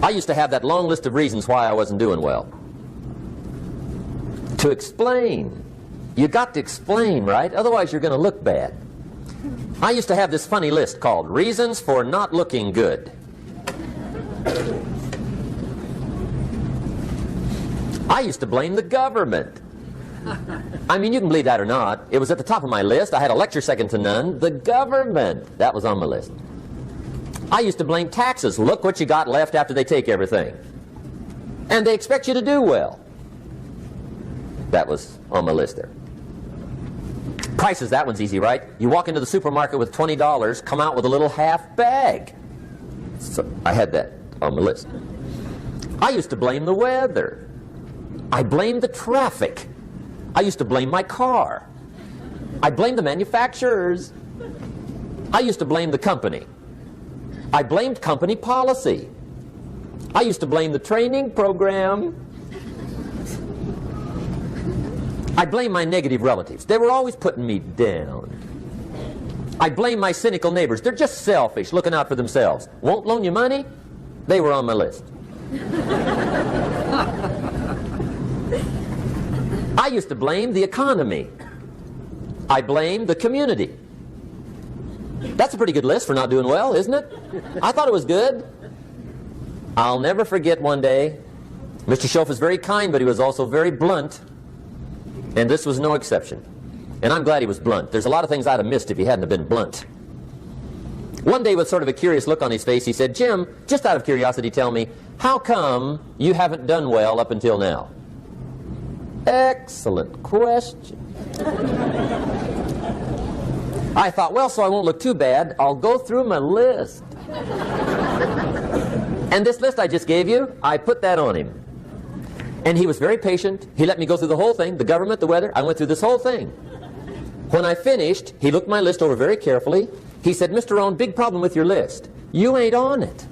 I used to have that long list of reasons why I wasn't doing well. To explain. You got to explain, right? Otherwise you're going to look bad. I used to have this funny list called Reasons for Not Looking Good. I used to blame the government. I mean, you can believe that or not. It was at the top of my list. I had a lecture second to none. The government. That was on my list. I used to blame taxes. Look what you got left after they take everything. And they expect you to do well. That was on my list there. Prices, that one's easy, right? You walk into the supermarket with $20, come out with a little half bag. So I had that on my list. I used to blame the weather. I blamed the traffic. I used to blame my car. I blamed the manufacturers. I used to blame the company. I blamed company policy. I used to blame the training program. I blame my negative relatives. They were always putting me down. I blame my cynical neighbors. They're just selfish, looking out for themselves. Won't loan you money? They were on my list. I used to blame the economy. I blamed the community. That's a pretty good list for not doing well, isn't it? I thought it was good. I'll never forget one day, Mr. Schoaf was very kind, but he was also very blunt. And this was no exception. And I'm glad he was blunt. There's a lot of things I'd have missed if he hadn't have been blunt. One day, with sort of a curious look on his face, he said, "Jim, just out of curiosity, tell me, how come you haven't done well up until now?" Excellent question. I thought, well, so I won't look too bad, I'll go through my list. And this list I just gave you, I put that on him. And he was very patient. He let me go through the whole thing, the government, the weather. I went through this whole thing. When I finished, he looked my list over very carefully. He said, "Mr. Rohn, big problem with your list. You ain't on it."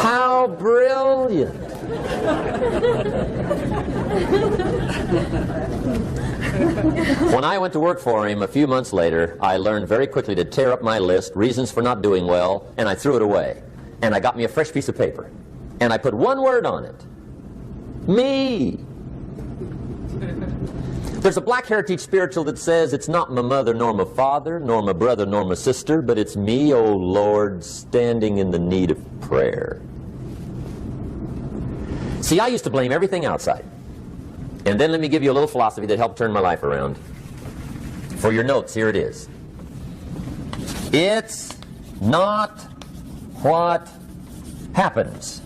How brilliant. When I went to work for him a few months later, I learned very quickly to tear up my list, reasons for not doing well, and I threw it away. And I got me a fresh piece of paper. And I put one word on it. Me. There's a Black Heritage spiritual that says, "It's not my mother nor my father, nor my brother nor my sister, but it's me, O Lord, standing in the need of prayer." See, I used to blame everything outside. And then let me give you a little philosophy that helped turn my life around. For your notes, here it is. It's not what happens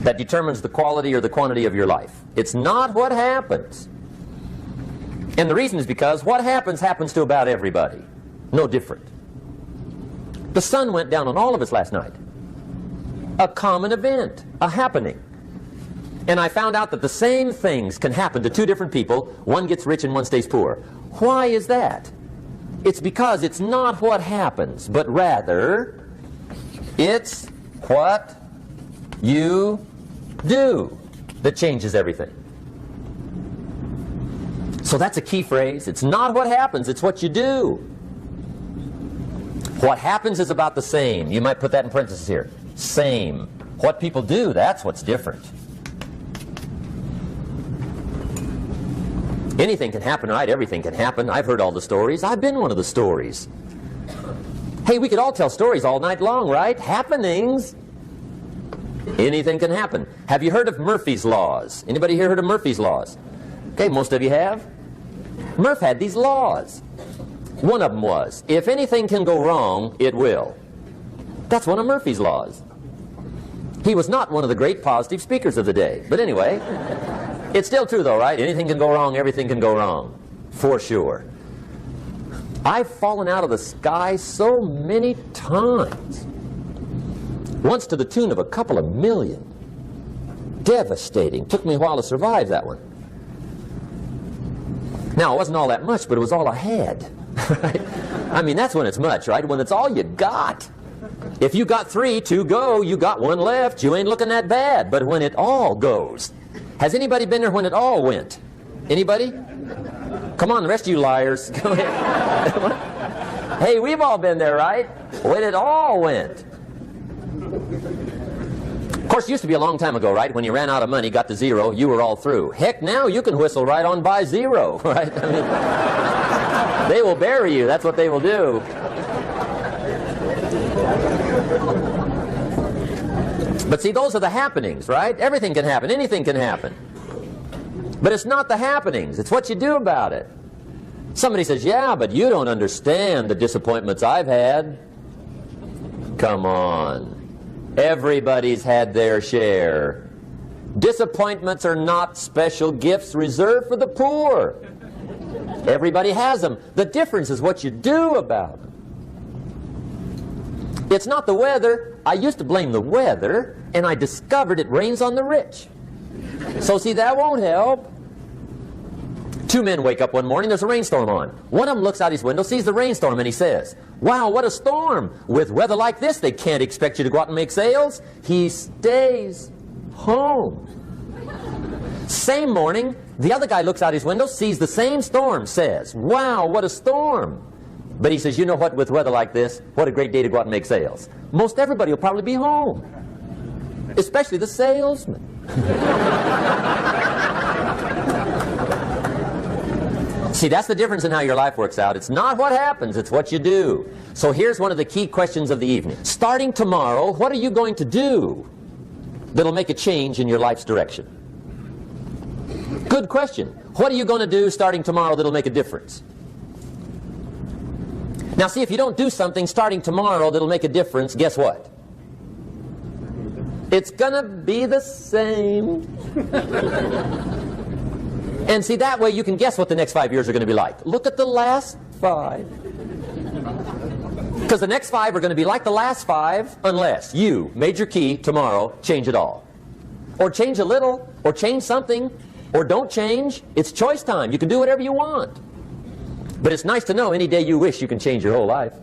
that determines the quality or the quantity of your life. It's not what happens. And the reason is because what happens happens to about everybody. No different. The sun went down on all of us last night. A common event, a happening. And I found out that the same things can happen to two different people. One gets rich and one stays poor. Why is that? It's because it's not what happens, but rather it's what you do that changes everything. So that's a key phrase. It's not what happens, it's what you do. What happens is about the same. You might put that in parentheses here. Same. What people do, that's what's different. Anything can happen, right? Everything can happen. I've heard all the stories. I've been one of the stories. Hey, we could all tell stories all night long, right? Happenings. Anything can happen. Have you heard of Murphy's Laws? Anybody here heard of Murphy's Laws? Okay, most of you have. Murph had these laws. One of them was, if anything can go wrong, it will. That's one of Murphy's Laws. He was not one of the great positive speakers of the day. But anyway, it's still true though, right? Anything can go wrong, everything can go wrong. For sure. I've fallen out of the sky so many times. Once to the tune of a couple of million. Devastating. Took me a while to survive that one. Now, it wasn't all that much, but it was all I had. Right? I mean, that's when it's much, right? When it's all you got. If you got 3, 2 go, you got 1 left, you ain't looking that bad. But when it all goes. Has anybody been there when it all went? Anybody? Come on, the rest of you liars. Come on. Hey, we've all been there, right? When it all went. Of course, it used to be a long time ago, right? When you ran out of money, got to zero, you were all through. Heck, now you can whistle right on by zero, right? I mean, they will bury you. That's what they will do. But see, those are the happenings, right? Everything can happen. Anything can happen. But it's not the happenings. It's what you do about it. Somebody says, yeah, but you don't understand the disappointments I've had. Come on. Everybody's had their share. Disappointments are not special gifts reserved for the poor. Everybody has them. The difference is what you do about them. It's not the weather. I used to blame the weather, and I discovered it rains on the rich. So see, that won't help. Two men wake up one morning, there's a rainstorm on. One of them looks out his window, sees the rainstorm, and he says, wow, what a storm. With weather like this, they can't expect you to go out and make sales. He stays home. Same morning, the other guy looks out his window, sees the same storm, says, wow, what a storm. But he says, you know what, with weather like this, what a great day to go out and make sales. Most everybody will probably be home, especially the salesman. See, that's the difference in how your life works out. It's not what happens, it's what you do. So here's one of the key questions of the evening. Starting tomorrow, what are you going to do that'll make a change in your life's direction? Good question. What are you going to do starting tomorrow that'll make a difference? Now see, if you don't do something starting tomorrow that'll make a difference, guess what? It's going to be the same. And see, that way you can guess what the next 5 years are going to be like. Look at the last 5. Because the next 5 are going to be like the last 5 unless you, major key, tomorrow, change it all. Or change a little, or change something, or don't change. It's choice time. You can do whatever you want. But it's nice to know any day you wish you can change your whole life.